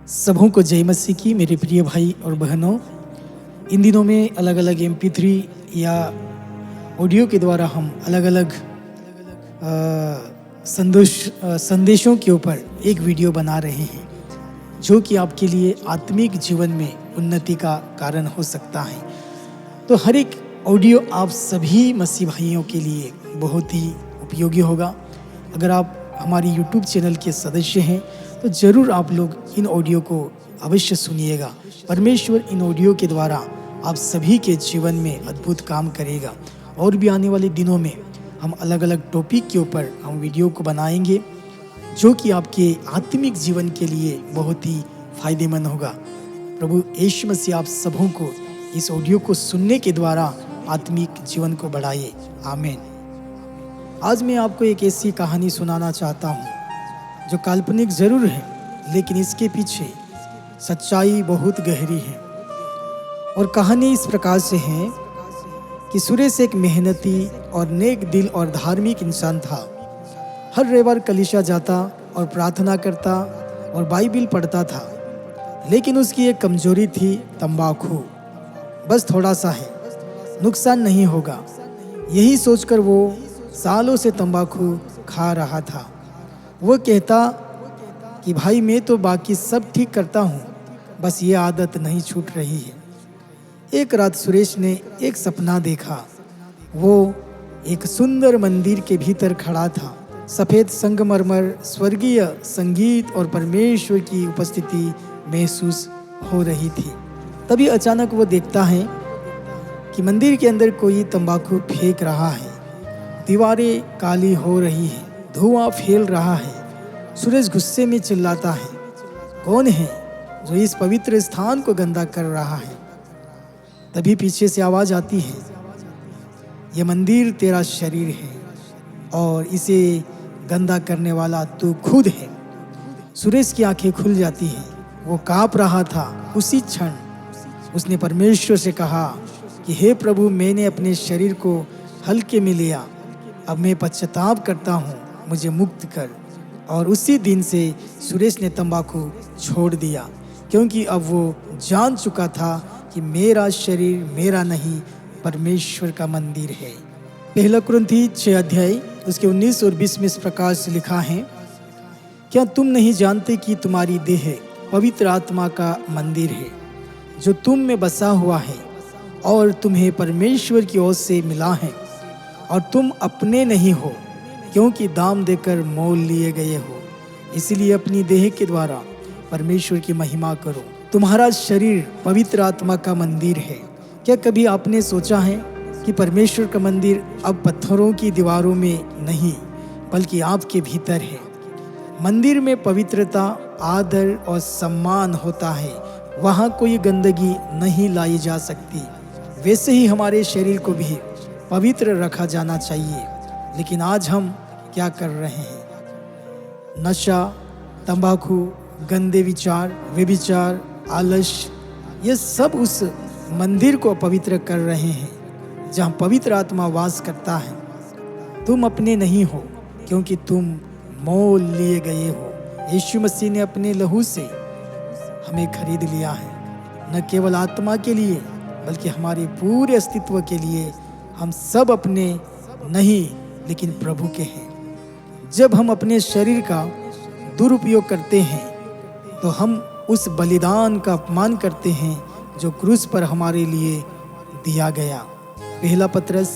सबों को जय मसीह की। मेरे प्रिय भाई और बहनों, इन दिनों में अलग अलग MP3 या ऑडियो के द्वारा हम अलग अलग संदेशों के ऊपर एक वीडियो बना रहे हैं जो कि आपके लिए आत्मिक जीवन में उन्नति का कारण हो सकता है। तो हर एक ऑडियो आप सभी मसीह भाइयों के लिए बहुत ही उपयोगी होगा। अगर आप हमारी YouTube चैनल के सदस्य हैं तो ज़रूर आप लोग इन ऑडियो को अवश्य सुनिएगा। परमेश्वर इन ऑडियो के द्वारा आप सभी के जीवन में अद्भुत काम करेगा। और भी आने वाले दिनों में हम अलग अलग टॉपिक के ऊपर हम वीडियो को बनाएंगे जो कि आपके आत्मिक जीवन के लिए बहुत ही फायदेमंद होगा। प्रभु यीशु मसीह आप सबों को इस ऑडियो को सुनने के द्वारा आत्मिक जीवन को बढ़ाए। आमीन। आज मैं आपको एक ऐसी कहानी सुनाना चाहता हूँ जो काल्पनिक जरूर है, लेकिन इसके पीछे सच्चाई बहुत गहरी है। और कहानी इस प्रकार से है कि सुरेश एक मेहनती और नेक दिल और धार्मिक इंसान था। हर रविवार कलीसिया जाता और प्रार्थना करता और बाइबिल पढ़ता था, लेकिन उसकी एक कमजोरी थी, तंबाकू। बस थोड़ा सा है, नुकसान नहीं होगा, यही सोचकर वो सालों से तंबाकू खा रहा था। वो कहता कि भाई मैं तो बाकी सब ठीक करता हूँ, बस ये आदत नहीं छूट रही है। एक रात सुरेश ने एक सपना देखा। वो एक सुंदर मंदिर के भीतर खड़ा था। सफ़ेद संगमरमर, स्वर्गीय संगीत और परमेश्वर की उपस्थिति महसूस हो रही थी। तभी अचानक वो देखता है कि मंदिर के अंदर कोई तंबाकू फेंक रहा है। दीवारें काली हो रही हैं, धुआं फैल रहा है। सूरज गुस्से में चिल्लाता है, कौन है जो इस पवित्र स्थान को गंदा कर रहा है? तभी पीछे से आवाज आती है, ये मंदिर तेरा शरीर है और इसे गंदा करने वाला तू खुद है। सुरेश की आंखें खुल जाती हैं। वो कांप रहा था। उसी क्षण उसने परमेश्वर से कहा कि हे प्रभु, मैंने अपने शरीर को हल्के में लिया, अब मैं पश्चाताप करता हूँ, मुझे मुक्त कर। और उसी दिन से सुरेश ने तंबाकू छोड़ दिया, क्योंकि अब वो जान चुका था कि मेरा शरीर मेरा नहीं, परमेश्वर का मंदिर है। पहला कुरिन्थी 6 अध्याय उसके 19 और 20 में इस प्रकार से लिखा है, क्या तुम नहीं जानते कि तुम्हारी देह पवित्र आत्मा का मंदिर है जो तुम में बसा हुआ है और तुम्हें परमेश्वर की ओर से मिला है, और तुम अपने नहीं हो क्योंकि दाम देकर मोल लिए गए हो। इसलिए अपनी देह के द्वारा परमेश्वर की महिमा करो। तुम्हारा शरीर पवित्र आत्मा का मंदिर है। क्या कभी आपने सोचा है कि परमेश्वर का मंदिर अब पत्थरों की दीवारों में नहीं, बल्कि आपके भीतर है? मंदिर में पवित्रता, आदर और सम्मान होता है। वहाँ कोई गंदगी नहीं लाई जा सकती। वैसे ही हमारे शरीर को भी पवित्र रखा जाना चाहिए। लेकिन आज हम क्या कर रहे हैं? नशा, तंबाकू, गंदे विचार, व्यभिचार, आलस्य, ये सब उस मंदिर को पवित्र कर रहे हैं जहाँ पवित्र आत्मा वास करता है। तुम अपने नहीं हो क्योंकि तुम मोल लिए गए हो। यीशु मसीह ने अपने लहू से हमें खरीद लिया है, न केवल आत्मा के लिए बल्कि हमारे पूरे अस्तित्व के लिए। हम सब अपने नहीं, लेकिन प्रभु के हैं। जब हम अपने शरीर का दुरुपयोग करते हैं तो हम उस बलिदान का अपमान करते हैं जो क्रूस पर हमारे लिए दिया गया। पहला पत्रस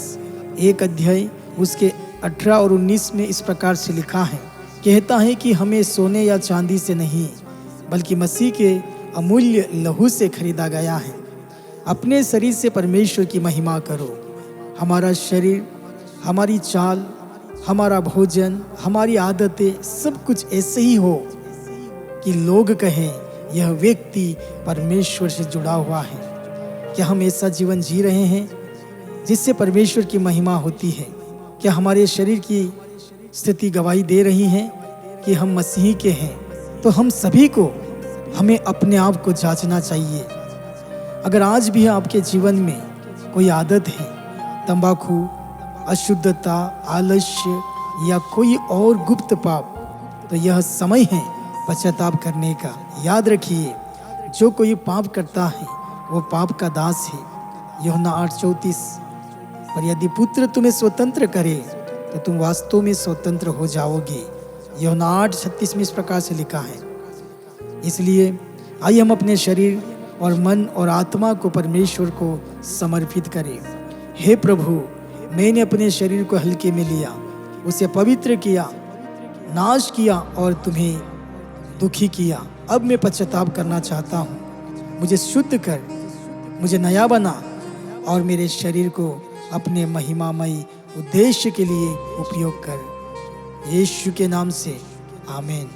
1 अध्याय उसके 18 और 19 में इस प्रकार से लिखा है, कहता है कि हमें सोने या चांदी से नहीं, बल्कि मसीह के अमूल्य लहू से खरीदा गया है। अपने शरीर से परमेश्वर की महिमा करो। हमारा शरीर, हमारी चाल, हमारा भोजन, हमारी आदतें, सब कुछ ऐसे ही हो कि लोग कहें यह व्यक्ति परमेश्वर से जुड़ा हुआ है। क्या हम ऐसा जीवन जी रहे हैं जिससे परमेश्वर की महिमा होती है? क्या हमारे शरीर की स्थिति गवाही दे रही है कि हम मसीही के हैं? तो हम सभी को हमें अपने आप को जांचना चाहिए। अगर आज भी आपके जीवन में कोई आदत है, तंबाकू, अशुद्धता, आलस्य या कोई और गुप्त पाप, तो यह समय है पश्चाताप करने का। याद रखिए, जो कोई पाप करता है वो पाप का दास है। यूहन्ना 8:34। और यदि पुत्र तुम्हें स्वतंत्र करे तो तुम वास्तव में स्वतंत्र हो जाओगे। यूहन्ना 8:36 में इस प्रकार से लिखा है। इसलिए आइए हम अपने शरीर और मन और आत्मा को परमेश्वर को समर्पित करें। हे प्रभु, मैंने अपने शरीर को हल्के में लिया, उसे पवित्र किया, नाश किया और तुम्हें दुखी किया। अब मैं पश्चाताप करना चाहता हूँ। मुझे शुद्ध कर, मुझे नया बना और मेरे शरीर को अपने महिमामय उद्देश्य के लिए उपयोग कर। यीशु के नाम से आमीन।